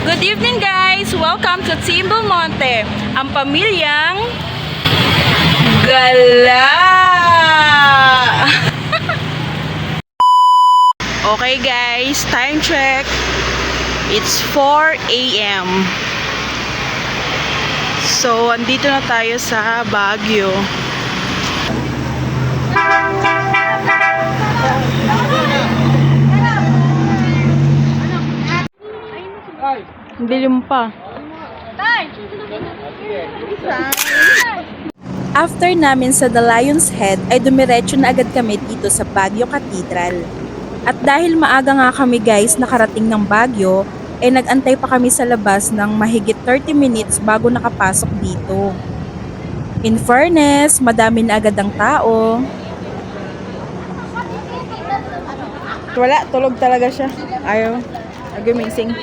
Good evening guys! Welcome to Team Belmonte, ang pamilyang gala! Okay guys, time check. It's 4 a.m. So, andito na tayo sa Baguio. Dilim pa. After namin sa The Lion's Head ay dumiretso na agad kami dito sa Baguio Cathedral. At dahil maaga nga kami guys nakarating ng Baguio, ay nagantay pa kami sa labas ng mahigit 30 minutes bago nakapasok dito. In fairness, madami na agad ang tao. Wala, tulog talaga siya. Ayaw. Nag-amazing.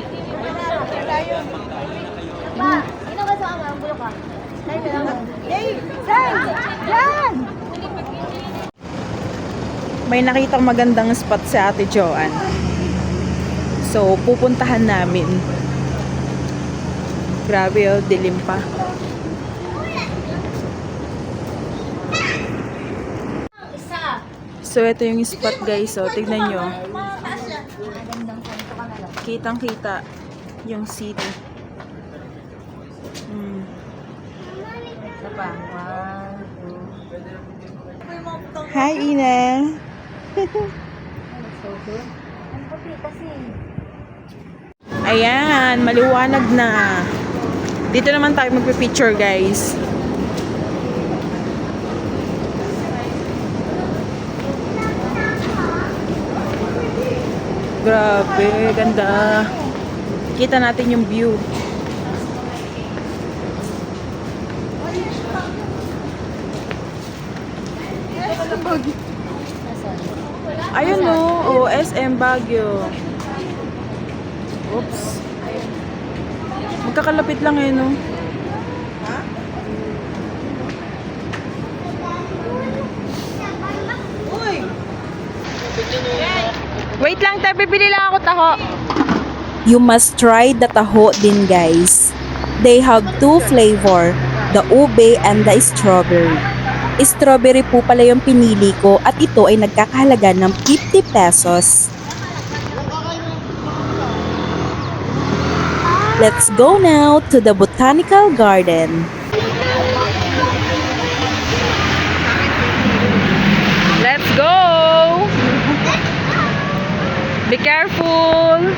May nakitang magandang spot sa Ate Joanne. So, pupuntahan namin. Grabe oh, dilim pa. So, ito yung spot guys. So, tignan nyo. Kitang-kita yung city. Hi, Ina. Ayan, maliwanag na. Dito naman tayo magpipicture, guys. Grabe, ganda. Kita natin yung view. Ayun no, SM Baguio. Oops. Magkakalapit lang eh no. Wait lang tayo, bibili lang ako taho. You must try the taho din guys. They have two flavor, the ube and the strawberry. Strawberry po pala yung pinili ko at ito ay nagkakahalaga ng 50 pesos. Let's go now to the Botanical Garden. Let's go! Be careful!